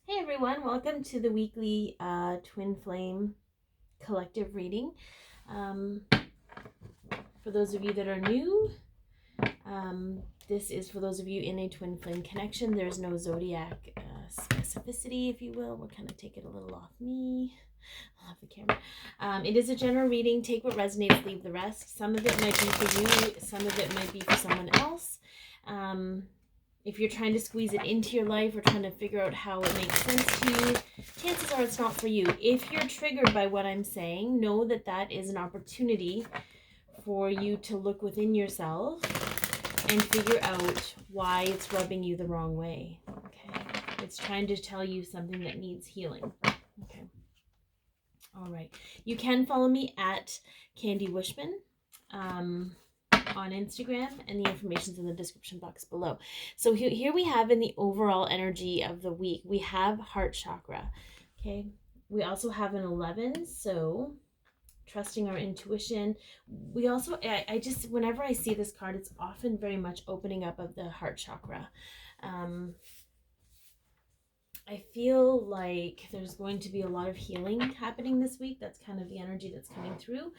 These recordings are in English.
Hey everyone, welcome to the weekly Twin Flame collective reading. Um, for those of you that are new, this is for those of you in a Twin Flame connection. There's no Zodiac specificity, if you will. We'll kind of take it a little off me, off the camera. It is a general reading. Take what resonates, leave the rest. Some of it might be for you, some of it might be for someone else. If you're trying to squeeze it into your life or trying to figure out how it makes sense to you, chances are it's not for you. If you're triggered by what I'm saying, know that that is an opportunity for you to look within yourself and figure out why it's rubbing you the wrong way. Okay. It's trying to tell you something that needs healing. Okay. All right. You can follow me at Candy Wishman. On Instagram, and the information's in the description box below. So here we have in the overall energy of the week, we have heart chakra. Okay. We also have an 11, so trusting our intuition. We also, I just, whenever I see this card, it's often very much opening up of the heart chakra. I feel like there's going to be a lot of healing happening this week. That's kind of the energy that's coming through.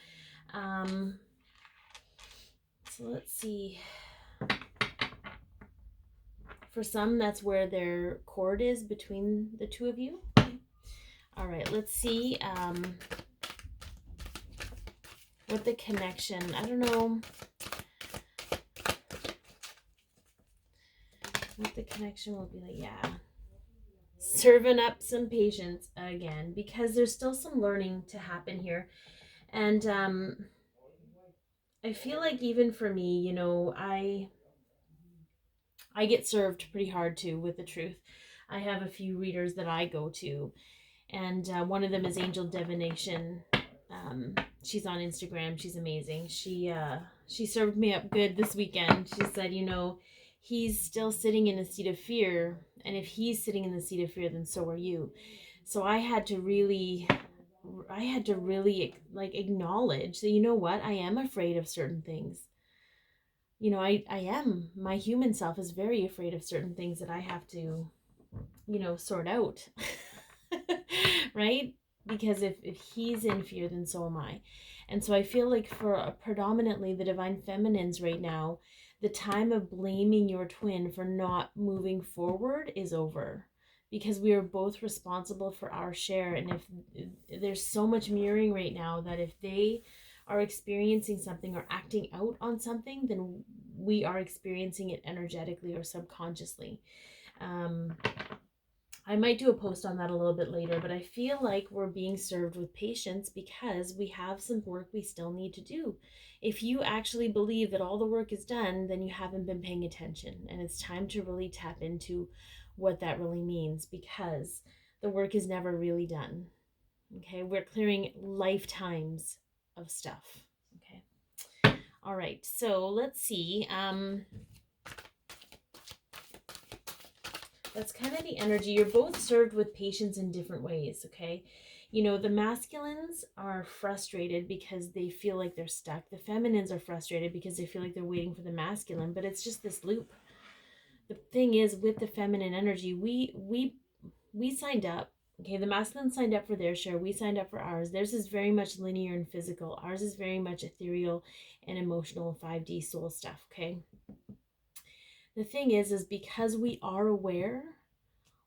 So let's see. For some, that's where their cord is between the two of you. Okay. All right, let's see what the connection, I don't know what the connection will be like. Yeah. Serving up some patience again, because there's still some learning to happen here. And I feel like even for me, you know, I get served pretty hard too with the truth. I have a few readers that I go to, and one of them is Angel Divination. She's on Instagram. She's amazing. She served me up good this weekend. She said, you know, he's still sitting in a seat of fear, and if he's sitting in the seat of fear, then so are you. So I had to really like acknowledge that, you know what, I am afraid of certain things. You know, I am. My human self is very afraid of certain things that I have to, you know, sort out. Right? Because if he's in fear, then so am I. And so I feel like for predominantly the divine feminines right now, the time of blaming your twin for not moving forward is over, because we are both responsible for our share. And if there's so much mirroring right now, that if they are experiencing something or acting out on something, then we are experiencing it energetically or subconsciously. I might do a post on that a little bit later, but I feel like we're being served with patience because we have some work we still need to do. If you actually believe that all the work is done, then you haven't been paying attention, and it's time to really tap into what that really means, because the work is never really done. Okay, we're clearing lifetimes of stuff. Okay, all right, so let's see. That's kind of the energy. You're both served with patience in different ways, okay? You know, the masculines are frustrated because they feel like they're stuck. The feminines are frustrated because they feel like they're waiting for the masculine, but it's just this loop. The thing is, with the feminine energy, we signed up. Okay, the masculine signed up for their share. We signed up for ours. Theirs is very much linear and physical. Ours is very much ethereal and emotional 5D soul stuff, okay? The thing is because we are aware,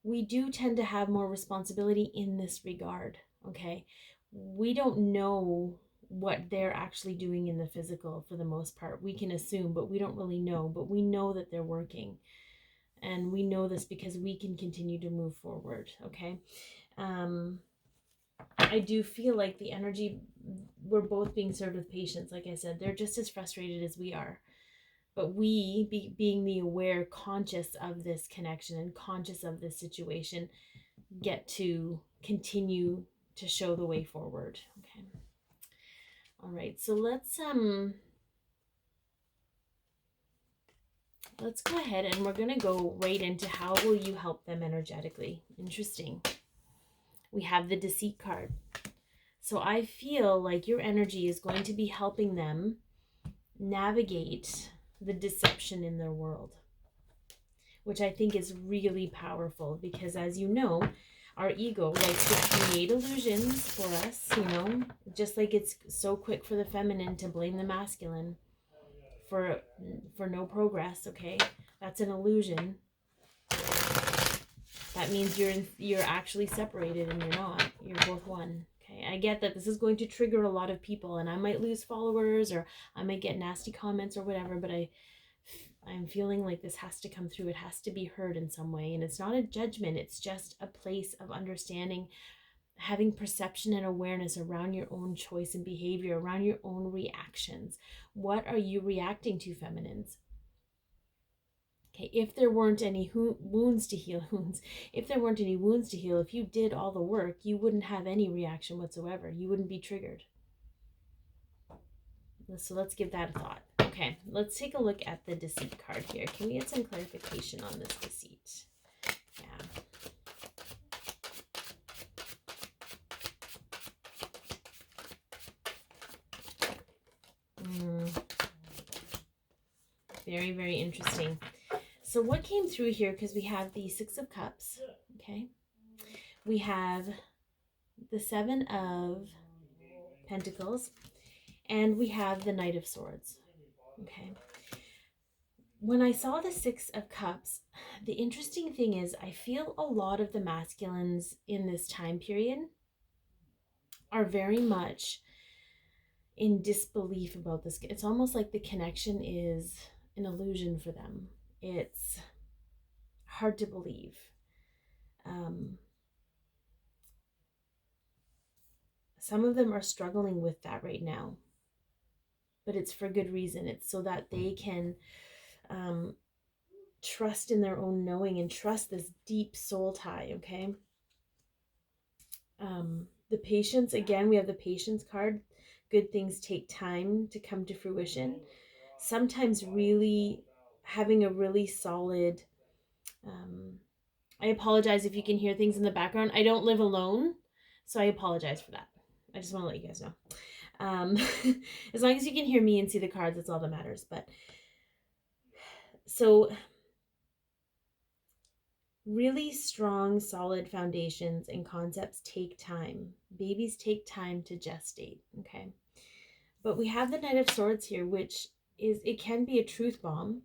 we do tend to have more responsibility in this regard, okay? We don't know what they're actually doing in the physical for the most part. We can assume, but we don't really know. But we know that they're working. And we know this because we can continue to move forward, okay? I do feel like the energy, we're both being served with patience. Like I said, they're just as frustrated as we are. But we, being the aware, conscious of this connection and conscious of this situation, get to continue to show the way forward. Okay. All right. So let's go ahead, and we're going to go right into how will you help them energetically. Interesting. We have the Deceit card. So I feel like your energy is going to be helping them navigate the deception in their world. which I think is really powerful, because as you know, our ego likes to create illusions for us, you know, just like it's so quick for the feminine to blame the masculine for no progress. Okay, that's an illusion. That means you're actually separated, and you're not. You're both one. Okay, I get that this is going to trigger a lot of people, and I might lose followers, or I might get nasty comments or whatever, but I'm feeling like this has to come through. It has to be heard in some way. And it's not a judgment. It's just a place of understanding, having perception and awareness around your own choice and behavior, around your own reactions. What are you reacting to, feminines? Okay, if there weren't any wounds to heal, if there weren't any wounds to heal, if you did all the work, you wouldn't have any reaction whatsoever. You wouldn't be triggered. So let's give that a thought. Okay, let's take a look at the deceit card here. Can we get some clarification on this deceit? Yeah. Very, very interesting. So what came through here, because we have the Six of Cups, okay? We have the Seven of Pentacles, and we have the Knight of Swords, okay? When I saw the Six of Cups, the interesting thing is I feel a lot of the masculines in this time period are very much in disbelief about this. It's almost like the connection is an illusion for them. It's hard to believe. Some of them are struggling with that right now, but it's for good reason. It's so that they can trust in their own knowing and trust this deep soul tie, okay? The patience, again, we have the patience card. Good things take time to come to fruition. Sometimes really having a really solid, I apologize if you can hear things in the background. I don't live alone, so I apologize for that. I just want to let you guys know. As long as you can hear me and see the cards, that's all that matters. But so really strong, solid foundations and concepts take time. Babies take time to gestate, okay? But we have the Knight of Swords here, which is, it can be a truth bomb,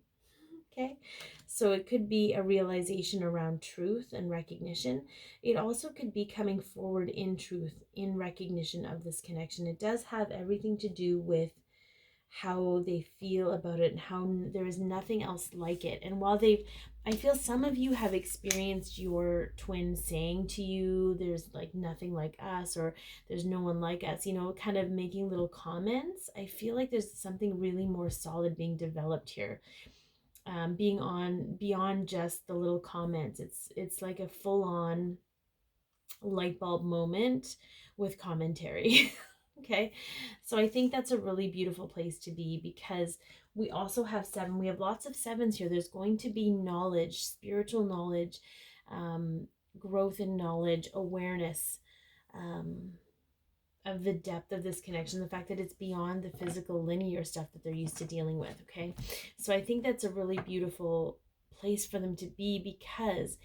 okay? So it could be a realization around truth and recognition. It also could be coming forward in truth, in recognition of this connection. It does have everything to do with how they feel about it and how there is nothing else like it. And while I feel some of you have experienced your twin saying to you, there's like nothing like us, or there's no one like us, you know, kind of making little comments. I feel like there's something really more solid being developed here. Beyond just the little comments. It's like a full-on light bulb moment with commentary. Okay, so I think that's a really beautiful place to be, because we also have 7. We have lots of 7s here. There's going to be knowledge, spiritual knowledge, growth in knowledge, awareness of the depth of this connection, the fact that it's beyond the physical linear stuff that they're used to dealing with. Okay, so I think that's a really beautiful place for them to be, because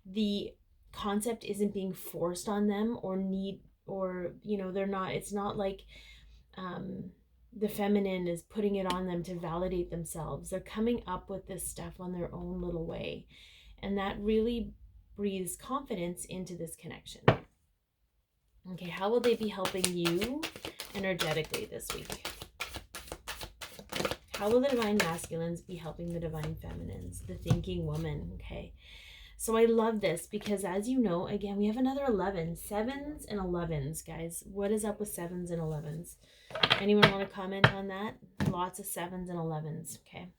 the concept isn't being forced on them or you know, they're not, it's not like the feminine is putting it on them to validate themselves. They're coming up with this stuff on their own little way, and that really breathes confidence into this connection. Okay, how will they be helping you energetically this week? How will the divine masculines be helping the divine feminines, the thinking woman? Okay, so I love this because, as you know, again, we have another 11. 7s and 11s, guys. What is up with 7s and 11s? Anyone want to comment on that? Lots of 7s and 11s, okay?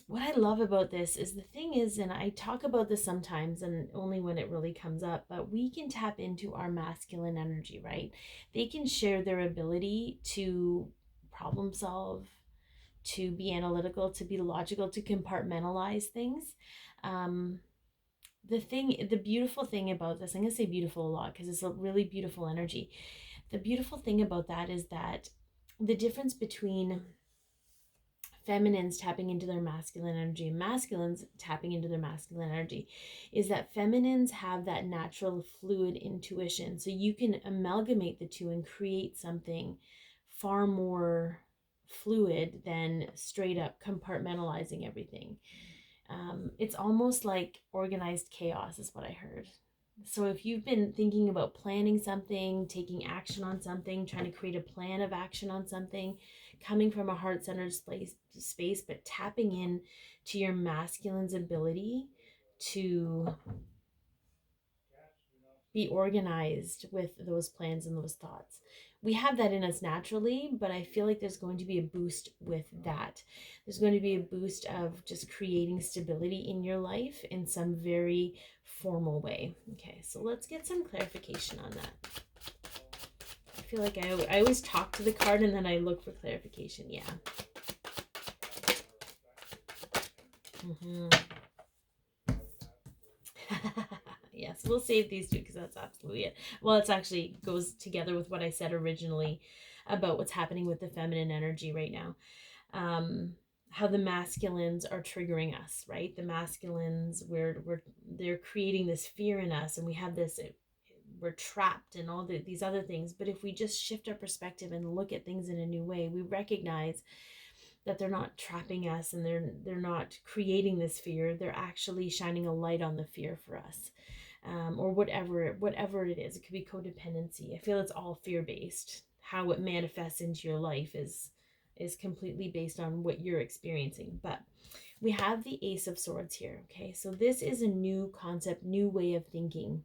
What I love about this is, the thing is, and I talk about this sometimes and only when it really comes up, but we can tap into our masculine energy, right? They can share their ability to problem solve, to be analytical, to be logical, to compartmentalize things. The beautiful thing about this, I'm going to say beautiful a lot because it's a really beautiful energy. The beautiful thing about that is that the difference between feminines tapping into their masculine energy and masculines tapping into their masculine energy, is that feminines have that natural fluid intuition. So you can amalgamate the two and create something far more fluid than straight up compartmentalizing everything. It's almost like organized chaos is what I heard. So if you've been thinking about planning something, taking action on something, trying to create a plan of action on something, coming from a heart-centered space, but tapping in to your masculine's ability to be organized with those plans and those thoughts. We have that in us naturally, but I feel like there's going to be a boost with that. There's going to be a boost of just creating stability in your life in some very formal way. Okay, so let's get some clarification on that. I feel like I always talk to the card and then I look for clarification. Yeah. Yes, we'll save these two because that's absolutely it. Well, it's actually goes together with what I said originally about what's happening with the feminine energy right now. How the masculines are triggering us, right? The masculines, they're creating this fear in us, and we have this, we're trapped and all these other things. But if we just shift our perspective and look at things in a new way, we recognize that they're not trapping us and they're not creating this fear. They're actually shining a light on the fear for us. Or whatever it is. It could be codependency. I feel it's all fear-based. How it manifests into your life is completely based on what you're experiencing. But we have the Ace of Swords here, okay? So this is a new concept, new way of thinking.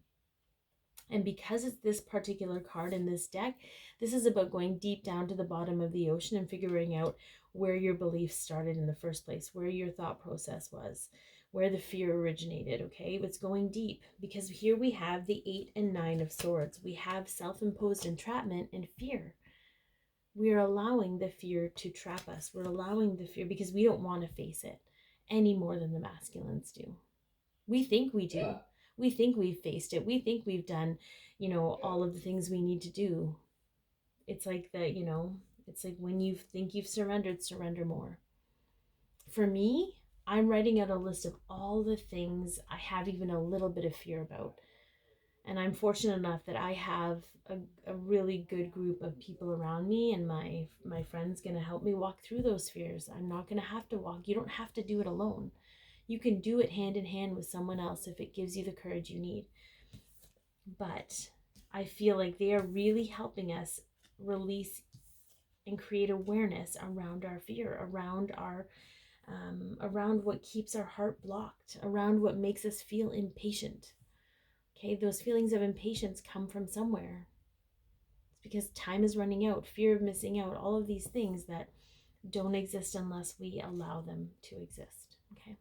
And because it's this particular card in this deck, this is about going deep down to the bottom of the ocean and figuring out where your beliefs started in the first place, where your thought process was, where the fear originated, okay? It's going deep because here we have the 8 and 9 of Swords. We have self-imposed entrapment and fear. We're allowing the fear to trap us. We're allowing the fear because we don't want to face it any more than the masculines do. We think we do. Yeah. We think we've faced it. We think we've done, all of the things we need to do. It's like that, it's like when you think you've surrendered, surrender more. For me, I'm writing out a list of all the things I have even a little bit of fear about. And I'm fortunate enough that I have a really good group of people around me, and my friend's going to help me walk through those fears. I'm not going to have to walk. You don't have to do it alone. You can do it hand in hand with someone else if it gives you the courage you need. But I feel like they are really helping us release and create awareness around our fear, around what keeps our heart blocked, around what makes us feel impatient. Okay, those feelings of impatience come from somewhere. It's because time is running out, fear of missing out, all of these things that don't exist unless we allow them to exist. Okay.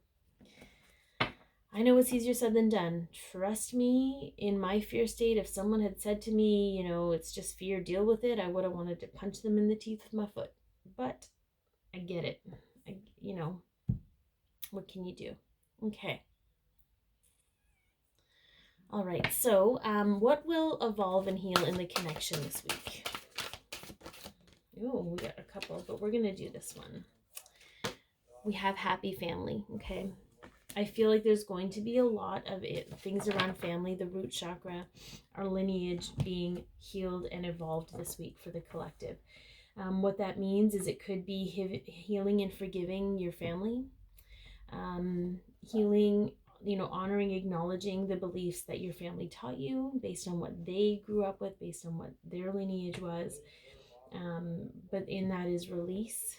I know it's easier said than done. Trust me, in my fear state, if someone had said to me, it's just fear, deal with it, I would have wanted to punch them in the teeth with my foot. But I get it. What can you do? Okay. All right. So what will evolve and heal in the connection this week? Oh, we got a couple, but we're going to do this one. We have happy family. Okay. I feel like there's going to be a lot of things around family, the root chakra, our lineage being healed and evolved this week for the collective. What that means is it could be healing and forgiving your family, healing, honoring, acknowledging the beliefs that your family taught you based on what they grew up with, based on what their lineage was. But in that is release,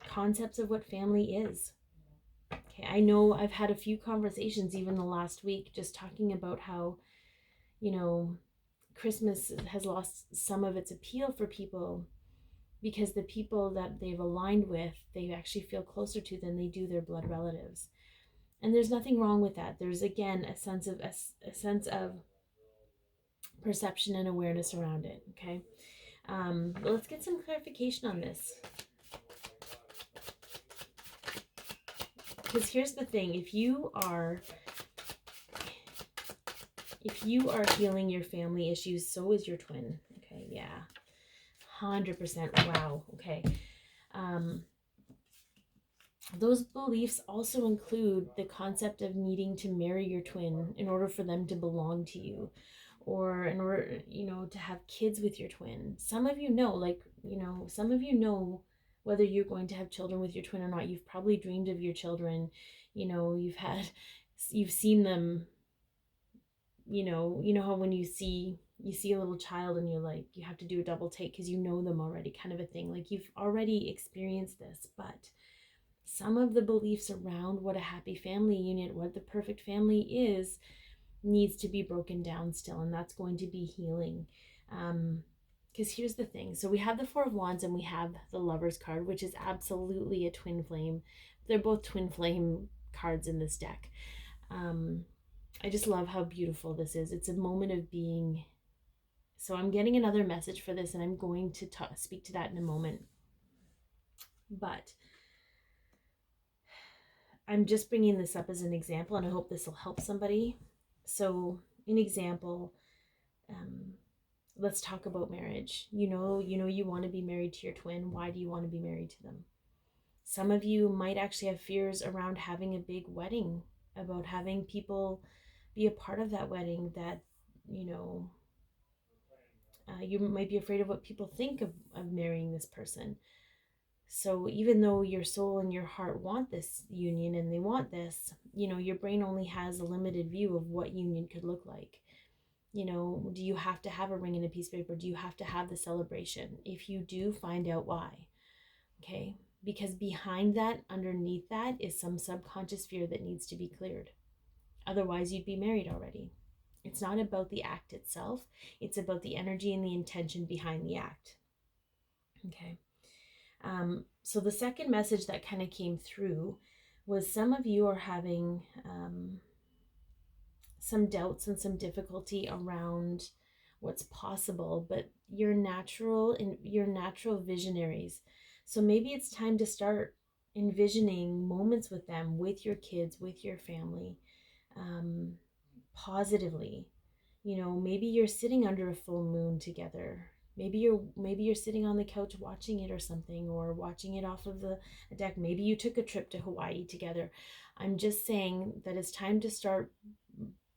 concepts of what family is. Okay, I know I've had a few conversations even the last week just talking about how, Christmas has lost some of its appeal for people because the people that they've aligned with, they actually feel closer to than they do their blood relatives. And there's nothing wrong with that. There's, again, a sense of perception and awareness around it, okay? But let's get some clarification on this. Because here's the thing, if you are healing your family issues, so is your twin. Okay, yeah. 100%. Wow. Okay. Those beliefs also include the concept of needing to marry your twin in order for them to belong to you, or in order, to have kids with your twin. Some of you know, some of you know whether you're going to have children with your twin or not. You've probably dreamed of your children. You've seen them. You know how when you see a little child and you're like, you have to do a double take because you know them already, kind of a thing. Like, you've already experienced this. But some of the beliefs around what a happy family union, what the perfect family is, needs to be broken down still, and that's going to be healing. Because here's the thing. So we have the Four of Wands and we have the Lover's card, which is absolutely a twin flame. They're both twin flame cards in this deck. I just love how beautiful this is. It's a moment of being. So I'm getting another message for this, and I'm going to speak to that in a moment. But I'm just bringing this up as an example, and I hope this will help somebody. So, an example, let's talk about marriage. You want to be married to your twin. Why do you want to be married to them? Some of you might actually have fears around having a big wedding, about having people be a part of that wedding, that, you might be afraid of what people think of marrying this person. So even though your soul and your heart want this union and they want this, your brain only has a limited view of what union could look like. Do you have to have a ring and a piece of paper? Do you have to have the celebration? If you do, find out why. Okay? Because behind that, underneath that, is some subconscious fear that needs to be cleared. Otherwise, you'd be married already. It's not about the act itself. It's about the energy and the intention behind the act. Okay? So the second message that kind of came through was some of you are having some doubts and some difficulty around what's possible, but you're natural visionaries. So maybe it's time to start envisioning moments with them, with your kids, with your family, positively. Maybe you're sitting under a full moon together. Maybe you're sitting on the couch watching it or something, or watching it off of the deck. Maybe you took a trip to Hawaii together. I'm just saying that it's time to start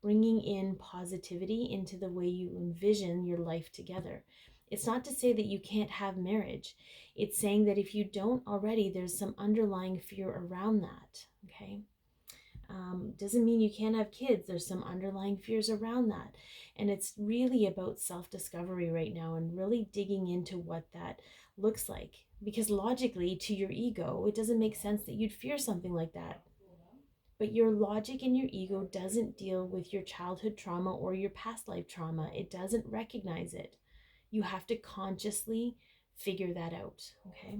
bringing in positivity into the way you envision your life together. It's not to say that you can't have marriage. It's saying that if you don't already, there's some underlying fear around that. Okay. Doesn't mean you can't have kids. There's some underlying fears around that. And it's really about self-discovery right now, and really digging into what that looks like. Because logically, to your ego, it doesn't make sense that you'd fear something like that. But your logic and your ego doesn't deal with your childhood trauma or your past life trauma. It doesn't recognize it. You have to consciously figure that out. Okay?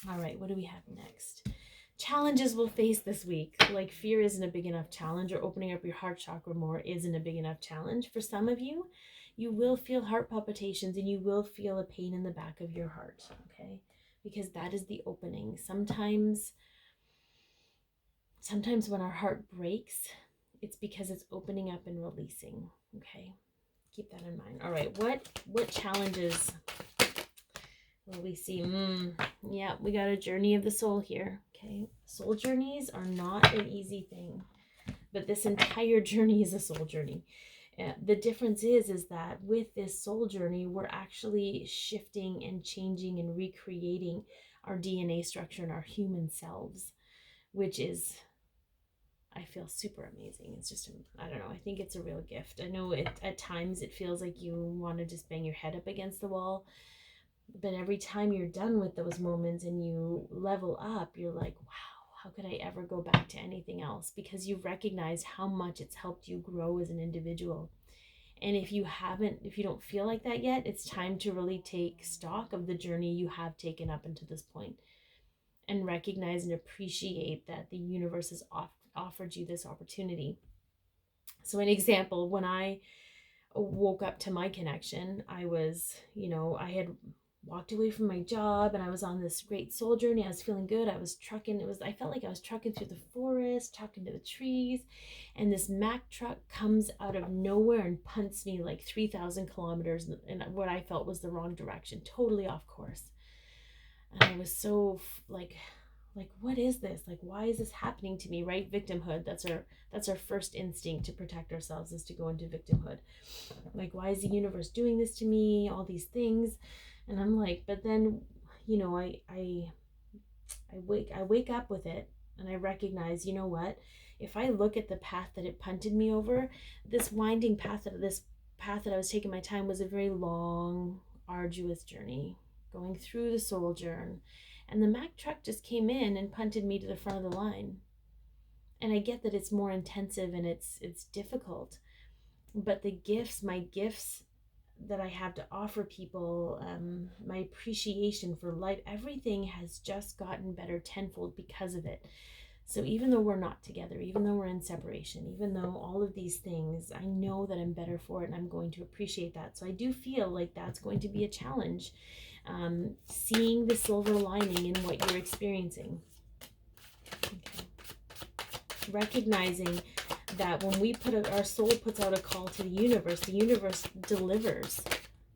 All right, what do we have next? Challenges we'll face this week. Like, fear isn't a big enough challenge, or opening up your heart chakra more isn't a big enough challenge. For some of you, you will feel heart palpitations and you will feel a pain in the back of your heart, okay? Because that is the opening. Sometimes when our heart breaks, it's because it's opening up and releasing, okay? Keep that in mind. All right, what challenges will we see? Yeah, we got a journey of the soul here, okay? Soul journeys are not an easy thing, but this entire journey is a soul journey. The difference is that with this soul journey, we're actually shifting and changing and recreating our DNA structure and our human selves, which is, I feel, super amazing. It's just, I don't know, I think it's a real gift. I know at times it feels like you want to just bang your head up against the wall, but every time you're done with those moments and you level up, you're like, wow, how could I ever go back to anything else? Because you recognize how much it's helped you grow as an individual. And if you don't feel like that yet, it's time to really take stock of the journey you have taken up until this point, and recognize and appreciate that the universe has offered you this opportunity. So an example, when I woke up to my connection, I was, I had walked away from my job and I was on this great soul journey. I was feeling good. I was trucking. I felt like I was trucking through the forest, talking to the trees, and this Mack truck comes out of nowhere and punts me like 3,000 kilometers in what I felt was the wrong direction, totally off course. And I was so like, what is this? Like, why is this happening to me, right? Victimhood. That's our first instinct to protect ourselves, is to go into victimhood. Like, why is the universe doing this to me? All these things. And I'm like, but then, you know, I wake up with it, and I recognize, you know what? If I look at the path that it punted me over, this winding path that I was taking my time was a very long, arduous journey, going through the soul journey. And the Mack truck just came in and punted me to the front of the line. And I get that it's more intensive and it's difficult, but my gifts that I have to offer people, my appreciation for life, everything has just gotten better tenfold because of it. So even though we're not together, even though we're in separation, even though all of these things, I know that I'm better for it, and I'm going to appreciate that. So I do feel like that's going to be a challenge, seeing the silver lining in what you're experiencing. Okay. Recognizing that when we our soul puts out a call to the universe delivers.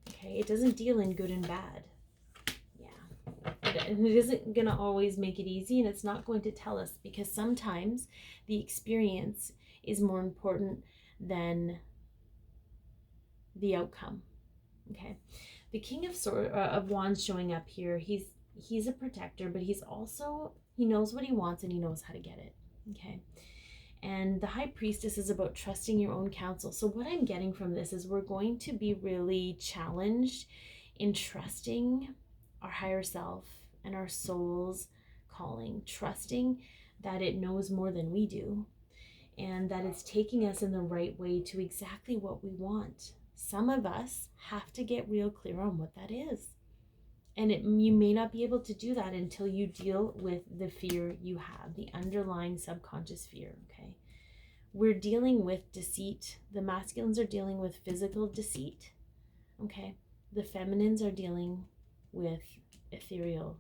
Okay, it doesn't deal in good and bad. And it isn't going to always make it easy, and it's not going to tell us, because sometimes the experience is more important than the outcome. Okay, the King of Wands showing up here, he's a protector, but he knows what he wants and he knows how to get it. Okay, and the High Priestess is about trusting your own counsel. So what I'm getting from this is we're going to be really challenged in trusting our higher self and our soul's calling, trusting that it knows more than we do, and that it's taking us in the right way to exactly what we want. Some of us have to get real clear on what that is. And you may not be able to do that until you deal with the fear you have, the underlying subconscious fear, okay? We're dealing with deceit. The masculines are dealing with physical deceit, okay? The feminines are dealing with ethereal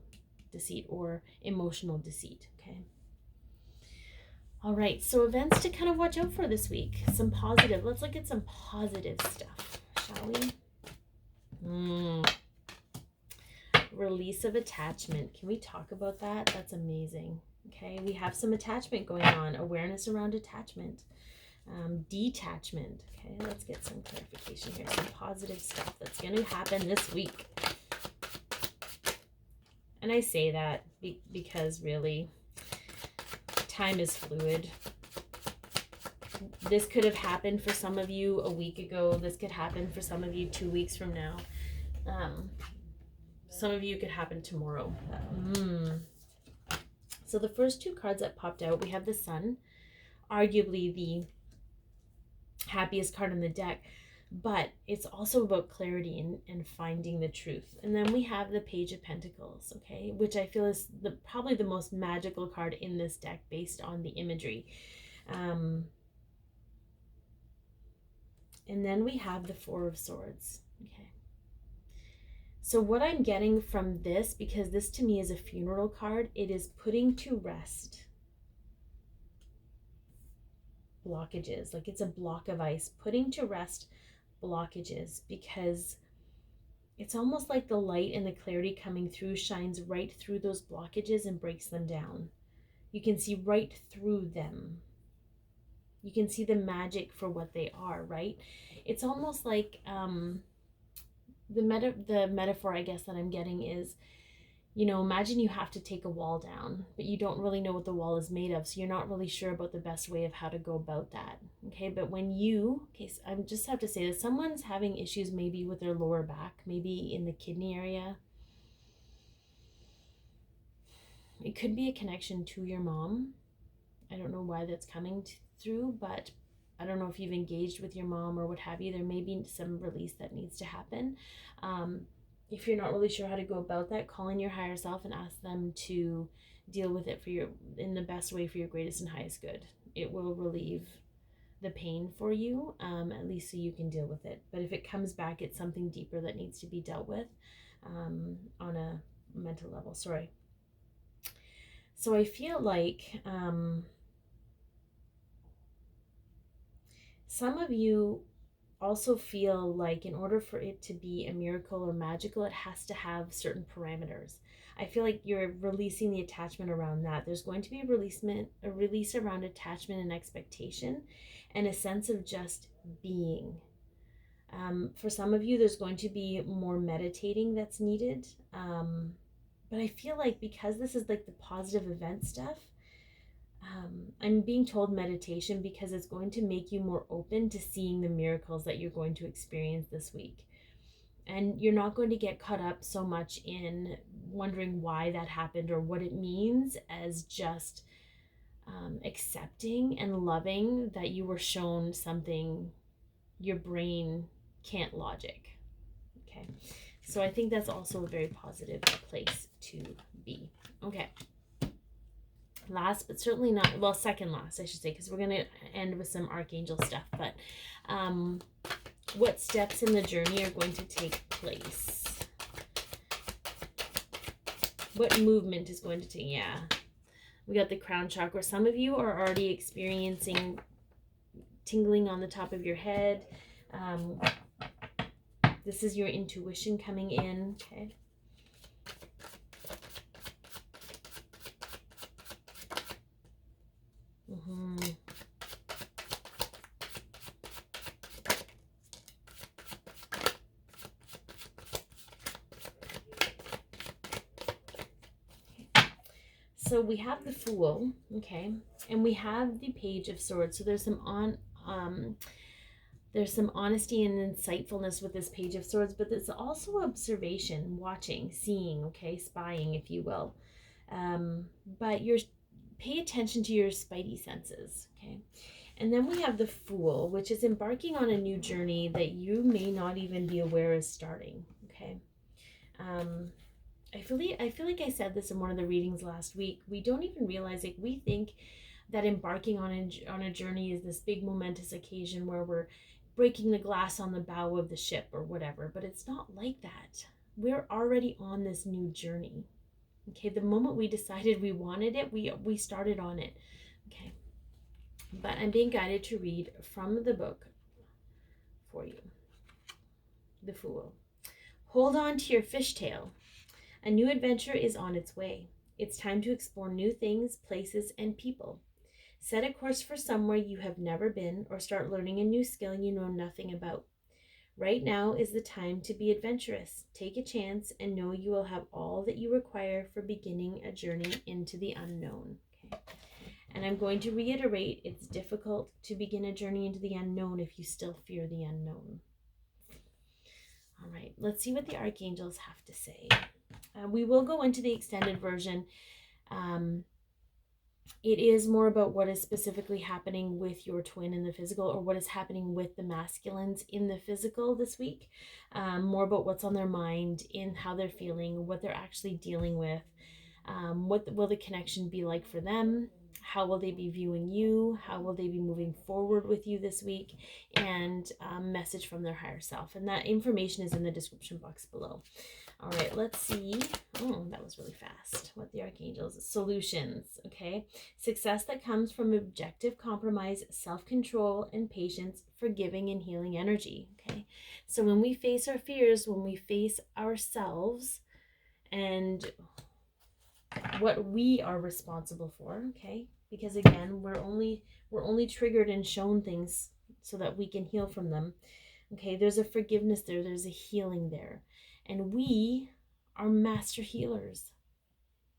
deceit or emotional deceit, okay? All right, so events to kind of watch out for this week. Let's look at some positive stuff, shall we? Release of attachment. Can we talk about that? That's amazing. Okay, we have some attachment going on, awareness around attachment, detachment. Okay, let's get some clarification here, some positive stuff that's going to happen this week. And I say that because really, time is fluid. This could have happened for some of you a week ago. This could happen for some of you 2 weeks from now. Some of you could happen tomorrow. So the first two cards that popped out, we have the Sun, arguably the happiest card in the deck, but it's also about clarity and finding the truth. And then we have the Page of Pentacles, okay, which I feel is probably the most magical card in this deck based on the imagery. And then we have the Four of Swords, okay. So what I'm getting from this, because this to me is a funeral card, it is putting to rest blockages. Like it's a block of ice, putting to rest blockages, because it's almost like the light and the clarity coming through shines right through those blockages and breaks them down. You can see right through them. You can see the magic for what they are, right? It's almost like the metaphor I guess that I'm getting is, you know, imagine you have to take a wall down, but you don't really know what the wall is made of, so you're not really sure about the best way of how to go about that, okay? But when so I just have to say that someone's having issues maybe with their lower back, maybe in the kidney area. It could be a connection to your mom. I don't know why that's coming through, but I don't know if you've engaged with your mom or what have you. There may be some release that needs to happen. If you're not really sure how to go about that, call in your higher self and ask them to deal with it in the best way for your greatest and highest good. It will relieve the pain for you, at least so you can deal with it. But if it comes back, it's something deeper that needs to be dealt with on a mental level. Sorry. So I feel like some of you also feel like in order for it to be a miracle or magical, it has to have certain parameters. I feel like you're releasing the attachment around that. There's going to be a release around attachment and expectation and a sense of just being. For some of you, there's going to be more meditating that's needed. But I feel like because this is like the positive event stuff, I'm being told meditation because it's going to make you more open to seeing the miracles that you're going to experience this week. And you're not going to get caught up so much in wondering why that happened or what it means, as just accepting and loving that you were shown something your brain can't logic. Okay, so I think that's also a very positive place to be. Okay, last but certainly not, well, second last I should say, because we're going to end with some archangel stuff, but what steps in the journey are going to take place? What movement is going to take? Yeah, we got the crown chakra. Some of you are already experiencing tingling on the top of your head. This is your intuition coming in. Okay. So we have the Fool, okay, and we have the Page of Swords. So there's some honesty and insightfulness with this Page of Swords, but there's also observation, watching, seeing, okay, spying, if you will. But pay attention to your spidey senses, okay. And then we have the Fool, which is embarking on a new journey that you may not even be aware is starting, okay. I feel like I said this in one of the readings last week. We don't even realize it. We think that embarking on a journey is this big momentous occasion where we're breaking the glass on the bow of the ship or whatever, but it's not like that. We're already on this new journey. Okay, the moment we decided we wanted it, we started on it. Okay, but I'm being guided to read from the book for you. The Fool. Hold on to your fishtail. A new adventure is on its way. It's time to explore new things, places, and people. Set a course for somewhere you have never been, or start learning a new skill you know nothing about. Right now is the time to be adventurous. Take a chance and know you will have all that you require for beginning a journey into the unknown. Okay. And I'm going to reiterate, it's difficult to begin a journey into the unknown if you still fear the unknown. All right, let's see what the archangels have to say. We will go into the extended version. It is more about what is specifically happening with your twin in the physical, or what is happening with the masculines in the physical this week. More about what's on their mind, in how they're feeling, what they're actually dealing with. What will the connection be like for them? How will they be viewing you? How will they be moving forward with you this week? And a message from their higher self. And that information is in the description box below. All right, let's see. Oh, that was really fast. What the archangels, solutions, okay? Success that comes from objective compromise, self-control, and patience, forgiving and healing energy, okay? So when we face our fears, when we face ourselves and what we are responsible for, okay? Because again, we're only triggered and shown things so that we can heal from them. Okay, there's a forgiveness there, there's a healing there. And we are master healers.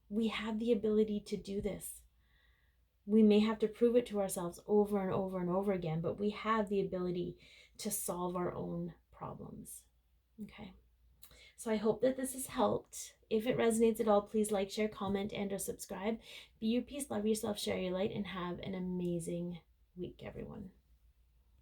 We have the ability to do this. We may have to prove it to ourselves over and over and over again, but we have the ability to solve our own problems. Okay. So I hope that this has helped. If it resonates at all, please like, share, comment, and or subscribe. Be your peace, love yourself, share your light, and have an amazing week, everyone.